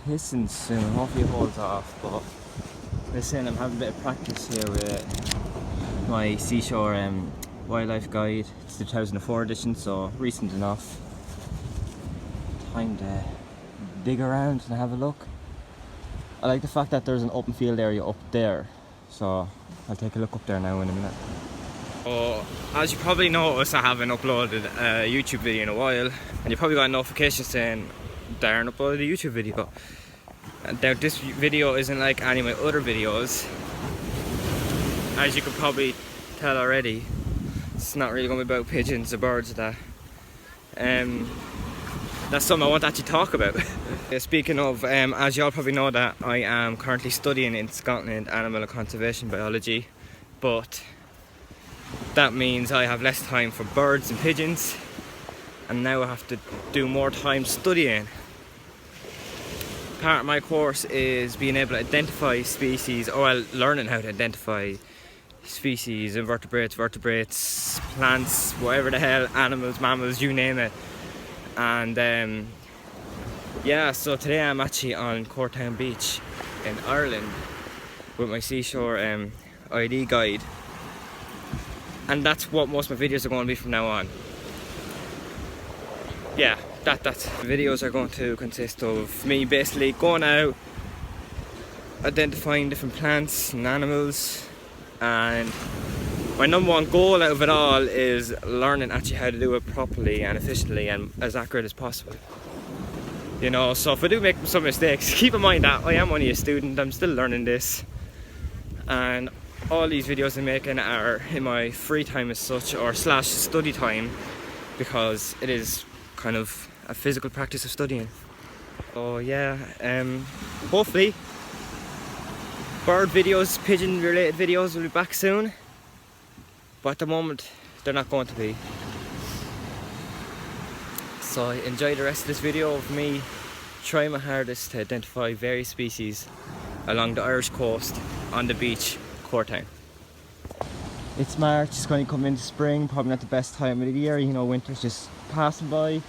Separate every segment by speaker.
Speaker 1: hissing soon. Hopefully it holds off. But listen, I'm having a bit of practice here with my Seashore wildlife guide. It's the 2004 edition, so recent enough. Time to dig around and have a look. I like the fact that there's an open field area up there, so I'll take a look up there now in a minute. Oh, as you probably noticed, I haven't uploaded a YouTube video in a while, and you probably got a notification saying Darren uploaded a YouTube video. And this video isn't like any of my other videos. As you can probably tell already, it's not really going to be about pigeons or birds or that. That's something I want to actually talk about. Speaking of, as you all probably know, that I am currently studying in Scotland animal and conservation biology, but that means I have less time for birds and pigeons, and now I have to do more time studying. Part of my course is being able to identify species, or learning how to identify species, invertebrates, vertebrates, plants, whatever the hell, animals, mammals, you name it. And yeah, so today I'm actually on Courtown Beach in Ireland with my Seashore ID guide, and that's what most of my videos are going to be from now on. Yeah, that's videos are going to consist of me basically going out, identifying different plants and animals, and my number one goal out of it all is learning actually how to do it properly and efficiently and as accurate as possible. You know, so if I do make some mistakes, keep in mind that I am only a student, I'm still learning this, and all these videos I'm making are in my free time as such, or slash study time, because it is kind of a physical practice of studying. So yeah, hopefully bird videos, pigeon related videos will be back soon, but at the moment they're not going to be. So enjoy the rest of this video of me trying my hardest to identify various species along the Irish coast on the beach, Courtown. It's March, it's going to come into spring, probably not the best time of the year, you know, winter's just passing by.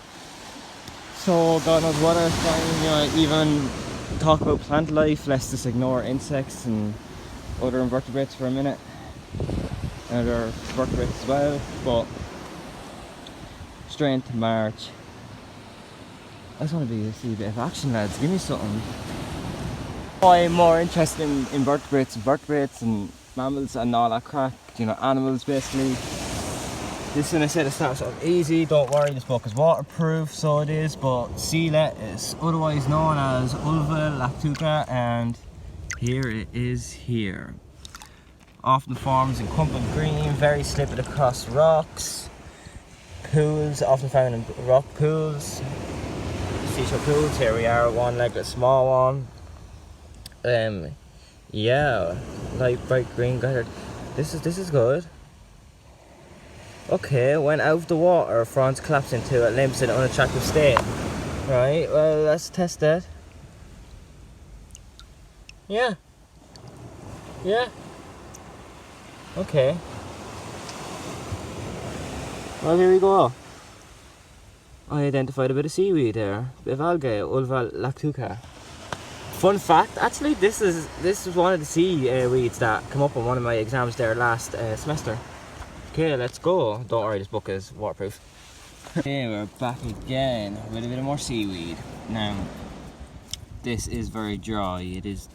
Speaker 1: So God knows what else going, you know, even talk about plant life, let's just ignore insects and other invertebrates for a minute. And other vertebrates as well, but straight into March. I just want to see a bit of action, lads. Give me something. I'm more interested in vertebrates and mammals and all that crack, you know, animals basically. This one I said it starts off easy, don't worry, this book is waterproof, so it is, but sea lettuce, otherwise known as Ulva lactuca, and here it is here. Often forms in clump of green, very slippery across rocks. Pools, often found in rock pools. Seashore pools, here we are, one legged small one. Yeah, light bright green colored. This is good. Okay, when out of the water, fronds collapse into it, limps in an unattractive state. Right, well, let's test that. Yeah. Yeah. Okay. Well, here we go. I identified a bit of seaweed there, a bit of algae, Ulva lactuca. Fun fact, actually, this is one of the seaweeds that come up on one of my exams there last semester. Okay, let's go. Don't worry, this book is waterproof. Okay, we're back again with a bit of more seaweed. Now, this is very dry. It is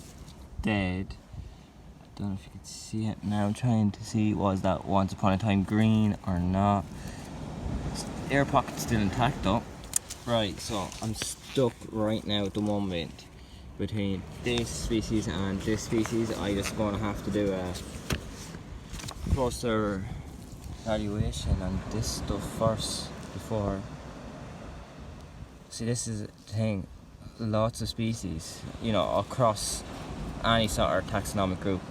Speaker 1: dead. I don't know if you can see it now. I'm trying to see, was that once upon a time green or not? Air pocket's still intact though. Right, so I'm stuck right now at the moment between this species and this species. I just gonna have to do a closer evaluation on this stuff first before. See, this is the thing, lots of species, you know, across any sort of taxonomic group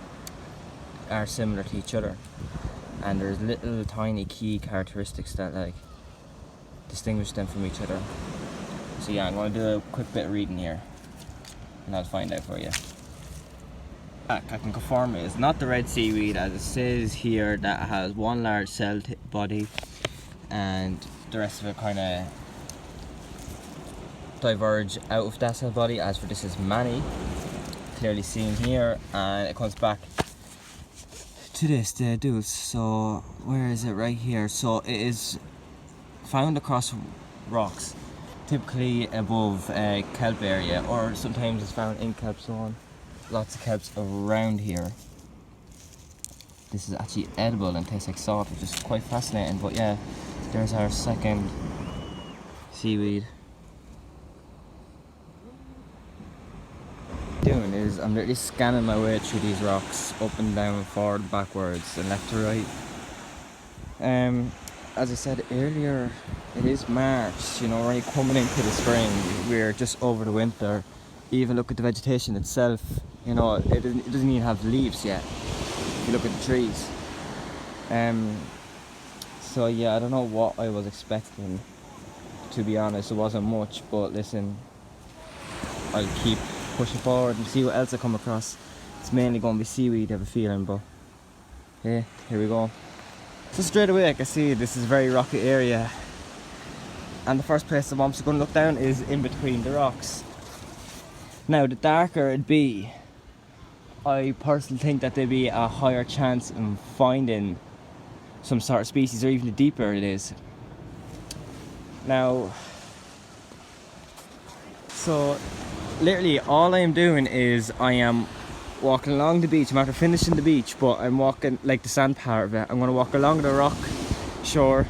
Speaker 1: are similar to each other, and there's little tiny key characteristics that like distinguish them from each other. So yeah, I'm going to do a quick bit of reading here and I'll find out for you. I can confirm it is not the red seaweed, as it says here that has one large cell body and the rest of it kind of diverge out of that cell body. As for this is mani, clearly seen here, and it comes back to this, the dulce. So where is it? Right here. So it is found across rocks, typically above a kelp area, or sometimes it's found in kelp zone. Lots of kelps around here. This is actually edible and tastes like salt, which is quite fascinating. But yeah, there's our second seaweed. What I'm doing is I'm literally scanning my way through these rocks, up and down, forward, backwards, and left to right. As I said earlier, it is March, you know, we're only coming into the spring, we're just over the winter. Even look at the vegetation itself, you know, it doesn't even have leaves yet, if you look at the trees. So yeah, I don't know what I was expecting, to be honest. It wasn't much, but listen, I'll keep pushing forward and see what else I come across. It's mainly going to be seaweed, I have a feeling, but yeah, here we go. So straight away I can see this is a very rocky area, and the first place I'm obviously going to look down is in between the rocks. Now the darker it be, I personally think that there'd be a higher chance in finding some sort of species, or even the deeper it is. Now, so literally all I am doing is I am walking along the beach. I'm after finishing the beach, but I'm walking like the sand part of it. I'm going to walk along the rock shore.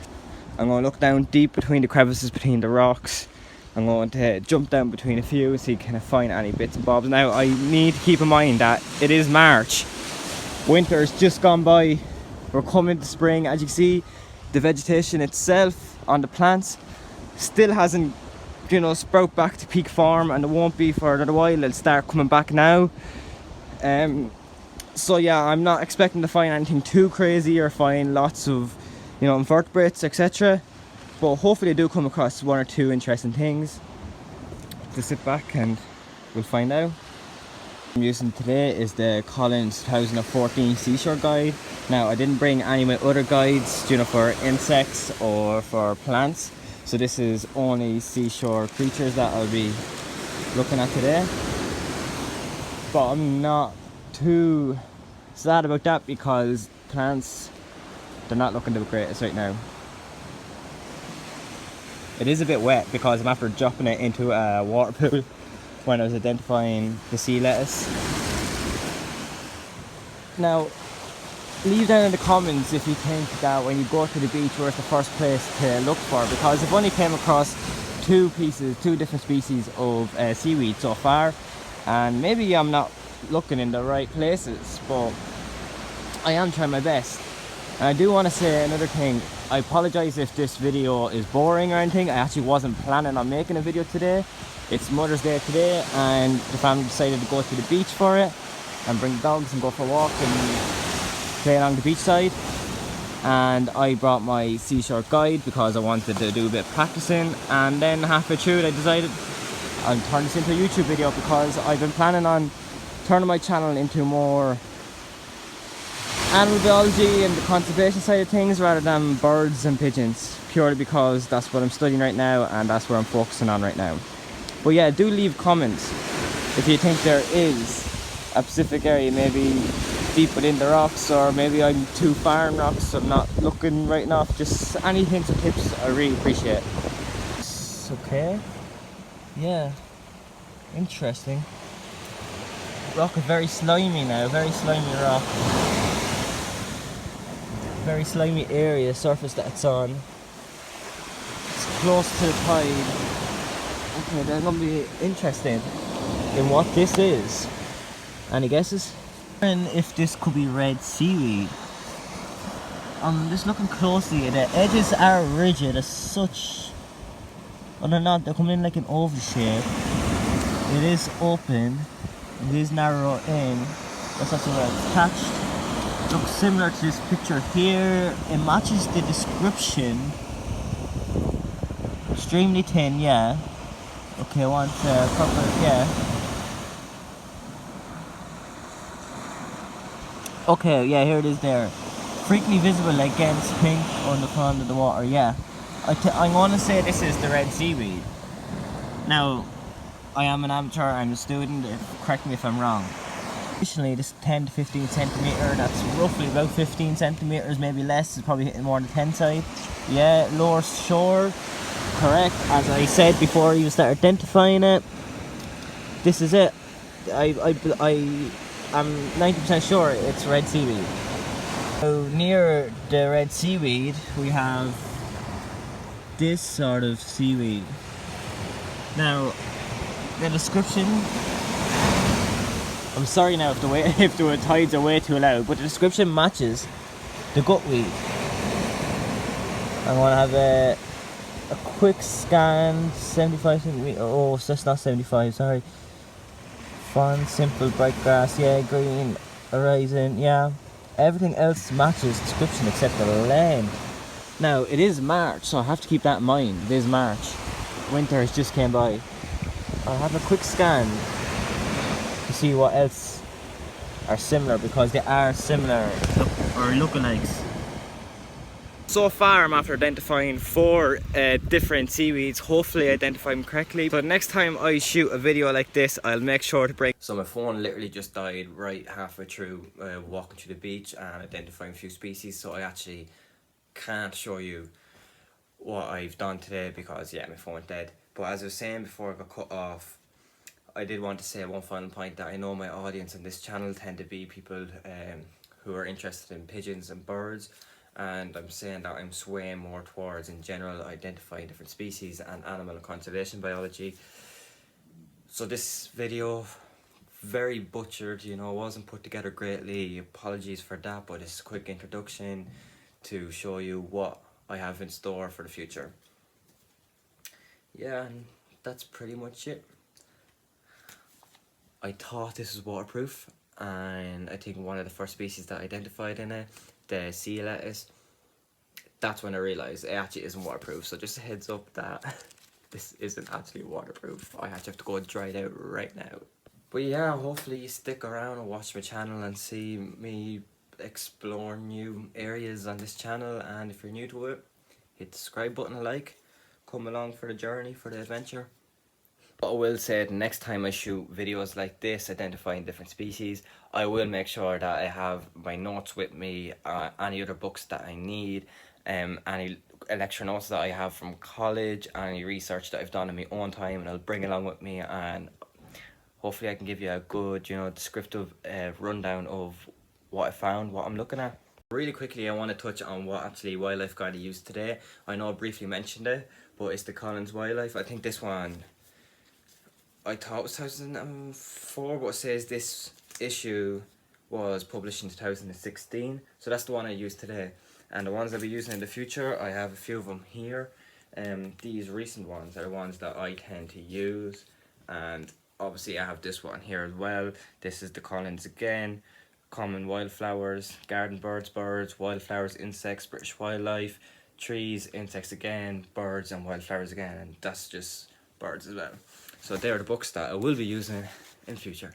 Speaker 1: I'm going to look down deep between the crevices between the rocks. I'm going to jump down between a few and see can I find any bits and bobs. Now I need to keep in mind that it is March. Winter's just gone by. We're coming to spring. As you can see, the vegetation itself on the plants still hasn't, you know, sprout back to peak form, and it won't be for another while. It'll start coming back now. So yeah, I'm not expecting to find anything too crazy or find lots of, you know, invertebrates, etc. But hopefully I do come across one or two interesting things. To sit back and we'll find out. I'm using today is the Collins 2014 Seashore guide. Now I didn't bring any of my other guides, you know, for insects or for plants. So this is only seashore creatures that I'll be looking at today. But I'm not too sad about that because plants, they're not looking the greatest right now. It is a bit wet because I'm after dropping it into a water pool when I was identifying the sea lettuce. Now, leave down in the comments if you think that when you go to the beach, where's the first place to look for, because I've only came across two different species of seaweed so far, and maybe I'm not looking in the right places, but I am trying my best. And I do want to say another thing. I apologize if this video is boring or anything. I actually wasn't planning on making a video today. It's Mother's Day today, and the family decided to go to the beach for it and bring the dogs and go for a walk and play along the beach side. And I brought my Seashore guide because I wanted to do a bit of practicing, and then halfway through it I decided I'll turn this into a YouTube video because I've been planning on turning my channel into more animal biology and the conservation side of things rather than birds and pigeons, purely because that's what I'm studying right now and that's where I'm focusing on right now. But yeah, do leave comments if you think there is a specific area, maybe deep within the rocks, or maybe I'm too far in rocks so I'm not looking right enough. Just any hints or tips I really appreciate. It's okay. Yeah, interesting. Rock is very slimy now, very slimy rock. Very slimy area, surface that it's on. It's close to the tide. Okay, that's gonna be interesting in what this is. Any guesses? And if this could be red seaweed. I'm just looking closely. The edges are rigid as such. Well, they're not, they're coming in like an oval shape. It is open. It is narrow in. That's also where it's attached. Looks similar to this picture here. It matches the description. Extremely thin, yeah. Okay, I want proper, yeah. Okay, yeah, here it is there. Frequently visible against pink on the front of the water, yeah. I'm going to say this is the red seaweed. Now, I am an amateur, I'm a student, correct me if I'm wrong. Additionally, this 10 to 15 centimetre, that's roughly about 15 centimetres, maybe less, it's probably hitting more on the 10 side. Yeah, lower shore, correct. As I said before you start identifying it, this is it. I am 90% sure it's red seaweed. So near the red seaweed, we have this sort of seaweed. Now, the description, I'm sorry now if the tides are way too loud, but the description matches the gutweed. I'm gonna have a quick scan, 75 centimetre, oh, so that's not 75, sorry. Fawn, simple, bright grass, yeah, green, horizon, yeah. Everything else matches description except the lane. Now, it is March, so I have to keep that in mind. It is March. Winter has just came by. I'll have a quick scan to see what else are similar, because they are similar or lookalikes. So far I'm after identifying 4 different seaweeds, hopefully identify them correctly. So next time I shoot a video like this, I'll make sure to bring... So my phone literally just died right halfway through walking through the beach and identifying a few species, so I actually can't show you what I've done today because yeah, my phone's dead. But as I was saying before I got cut off, I did want to say one final point, that I know my audience on this channel tend to be people who are interested in pigeons and birds, and I'm saying that I'm swaying more towards, in general, identifying different species and animal and conservation biology. So this video, very butchered, you know, wasn't put together greatly, apologies for that, but it's a quick introduction to show you what I have in store for the future. Yeah, and that's pretty much it. I thought this was waterproof, and I think one of the first species that I identified in it, the sea lettuce, that's when I realised it actually isn't waterproof. So just a heads up that this isn't actually waterproof. I actually have to go and dry it out right now. But yeah, hopefully you stick around and watch my channel and see me explore new areas on this channel. And if you're new to it, hit the subscribe button and like. Come along for the journey, for the adventure. But I will say, the next time I shoot videos like this, identifying different species, I will make sure that I have my notes with me, any other books that I need, any lecture notes that I have from college, any research that I've done in my own time, and I'll bring along with me, and hopefully I can give you a good, you know, descriptive rundown of what I found, what I'm looking at. Really quickly, I want to touch on what actually wildlife guide I used today. I know I briefly mentioned it, but it's the Collins Wildlife. I think this one, I thought it was 2004, but it says this issue was published in 2016. So that's the one I used today. And the ones I'll be using in the future, I have a few of them here. These recent ones are the ones that I tend to use. And obviously I have this one here as well. This is the Collins again. Common wildflowers, garden birds, wildflowers, insects, British wildlife, trees, insects again, birds and wildflowers again. And that's just birds as well. So they're the books that I will be using in the future.